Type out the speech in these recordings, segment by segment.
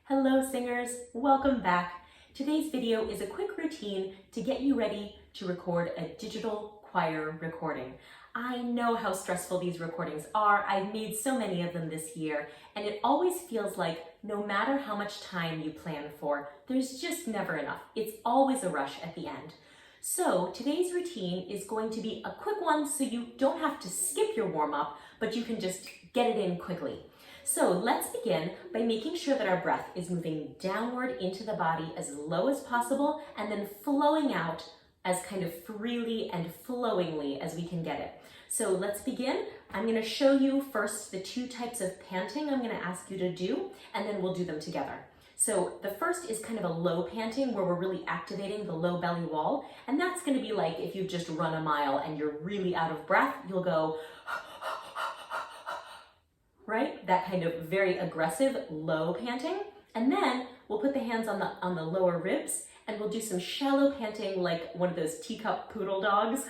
Hello singers, welcome back. Today's video is a quick routine to get you ready to record a digital choir recording. I know how stressful these recordings are. I've made so many of them this year, and it always feels like no matter how much time you plan for, there's just never enough. It's always a rush at the end. So today's routine is going to be a quick one so you don't have to skip your warm-up, but you can just get it in quickly. So let's begin by making sure that our breath is moving downward into the body as low as possible and then flowing out as kind of freely and flowingly as we can get it. So let's begin. I'm going to show you first the two types of panting I'm going to ask you to do, and then we'll do them together. So the first is kind of a low panting where we're really activating the low belly wall, and that's going to be like if you've just run a mile and you're really out of breath, you'll go right? That kind of very aggressive low panting. And then we'll put the hands on the lower ribs and we'll do some shallow panting like one of those teacup poodle dogs.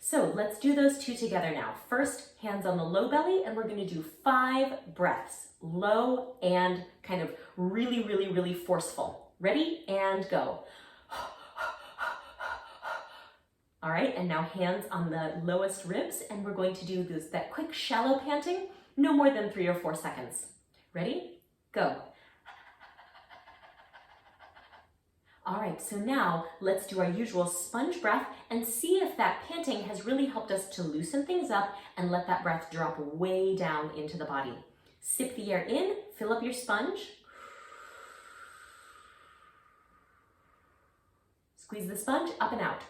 So let's do those two together now. First, hands on the low belly, and we're going to do 5 breaths, low and kind of really, really, really forceful. Ready? And go. All right, and now hands on the lowest ribs, and we're going to do that quick shallow panting, no more than 3 or 4 seconds. Ready? Go. All right, so now let's do our usual sponge breath and see if that panting has really helped us to loosen things up and let that breath drop way down into the body. Sip the air in, fill up your sponge. Squeeze the sponge up and out.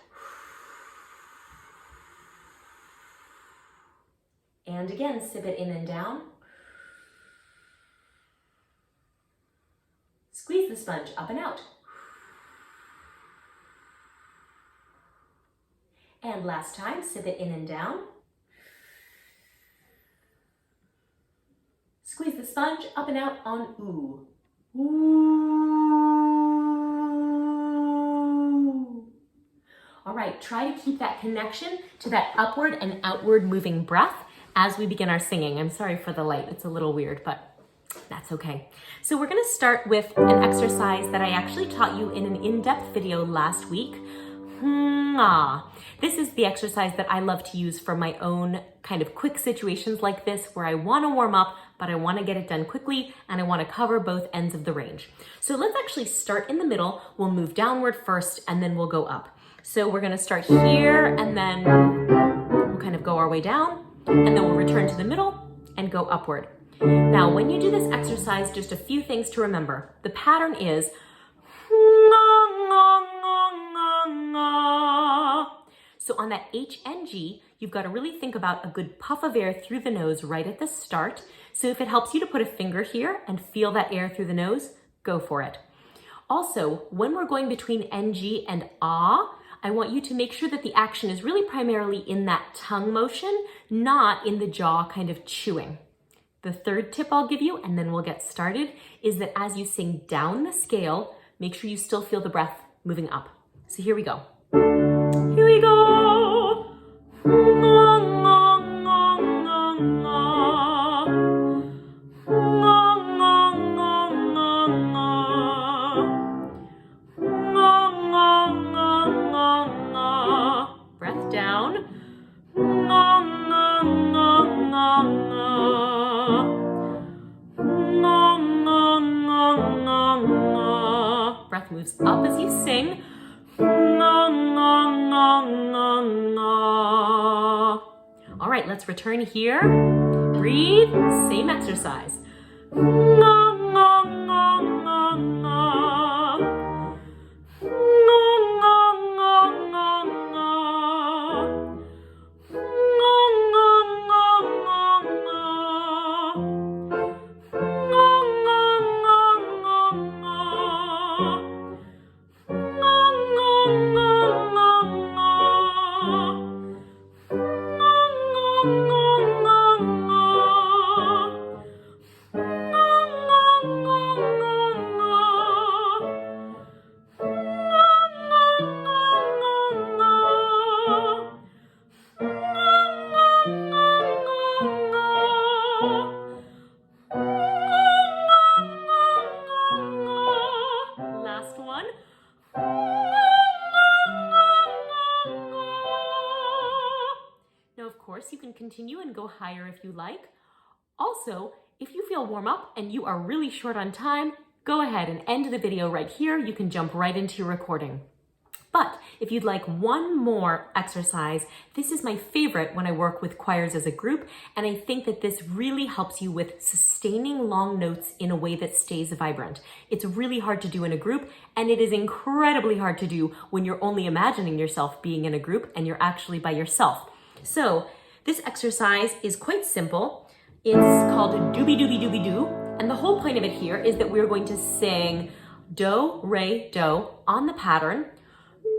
And again, sip it in and down. Squeeze the sponge up and out. And last time, sip it in and down. Squeeze the sponge up and out on ooh. Ooh. All right, try to keep that connection to that upward and outward moving breath as we begin our singing. I'm sorry for the light, it's a little weird, but that's okay. So we're gonna start with an exercise that I actually taught you in an in-depth video last week. This is the exercise that I love to use for my own kind of quick situations like this where I wanna warm up, but I wanna get it done quickly and I wanna cover both ends of the range. So let's actually start in the middle. We'll move downward first and then we'll go up. So we're gonna start here and then we'll kind of go our way down. And then we'll return to the middle and go upward. Now, when you do this exercise, just a few things to remember. The pattern is so on that H and G, you've got to really think about a good puff of air through the nose right at the start. So if it helps you to put a finger here and feel that air through the nose, go for it. Also, when we're going between NG and ah, I want you to make sure that the action is really primarily in that tongue motion, not in the jaw kind of chewing. The third tip I'll give you, and then we'll get started, is that as you sing down the scale, make sure you still feel the breath moving up. So here we go. Here we go. Breath down. Breath moves up as you sing. All right, let's return here. Breathe, same exercise. continue and go higher if you like. Also, if you feel warm up and you are really short on time, go ahead and end the video right here. You can jump right into your recording. But if you'd like one more exercise, this is my favorite when I work with choirs as a group, and I think that this really helps you with sustaining long notes in a way that stays vibrant. It's really hard to do in a group, and it is incredibly hard to do when you're only imagining yourself being in a group and you're actually by yourself. So this exercise is quite simple. It's called Doobie Doobie Doobie Doo, and the whole point of it here is that we're going to sing do, re, do on the pattern.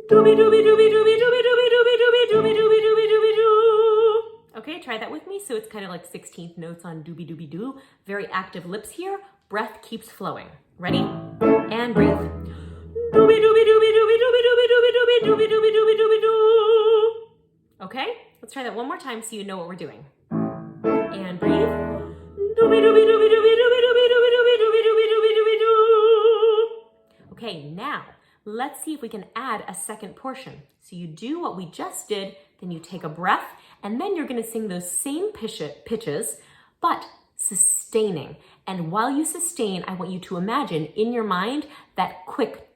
Doobie doobie doobie doobie doobie doobie doobie doobie doobie doobie doobie doobie doo. Okay, try that with me. So it's kind of like 16th notes on doobie doobie doo. Very active lips here. Breath keeps flowing. Ready? And breathe. Doobie doobie doobie doobie doobie doobie doobie doobie doobie doobie doobie doobie doo. Okay, let's try that one more time so you know what we're doing. And breathe. Doobie doobie doobie doobie doobie doobie doobie doobie doobie doobie doobie doo. Okay, now let's see if we can add a second portion. So you do what we just did, then you take a breath, and then you're gonna sing those same pitches, but sustaining. And while you sustain, I want you to imagine in your mind that quick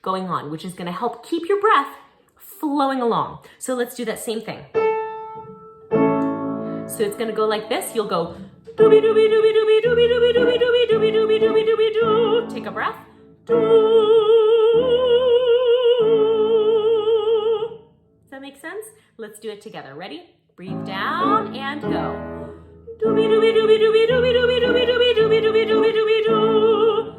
going on, which is gonna help keep your breath flowing along. So let's do that same thing. So it's gonna go like this. You'll go doobie doobie doobie doobie doobie doobie doobie doobie doobie doobie doobie doobie doo. Take a breath. Does that make sense? Let's do it together. Ready? Breathe down and go. Doobie doobie doobie doobie doobie doobie doobie doobie doobie doobie doobie doobie doo.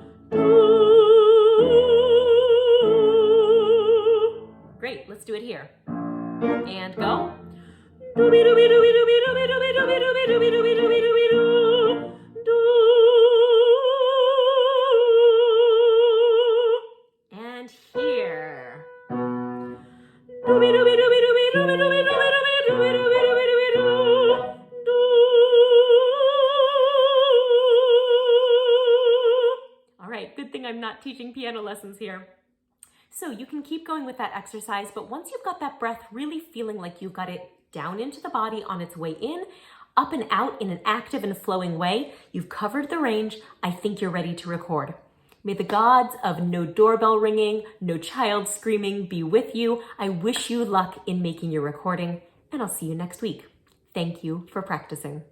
Great. Let's do it here. And go. Doobie doobie doobie doobie doobie doobie doobie doobie doobie doobie doobie doobie doo. And here. Doobie doobie doobie doobie doobie doobie doobie doobie doobie doobie doobie doo. All right, good thing I'm not teaching piano lessons here. So you can keep going with that exercise, but once you've got that breath really feeling like you've got it down into the body on its way in, up and out in an active and flowing way, you've covered the range, I think you're ready to record. May the gods of no doorbell ringing, no child screaming be with you. I wish you luck in making your recording, and I'll see you next week. Thank you for practicing.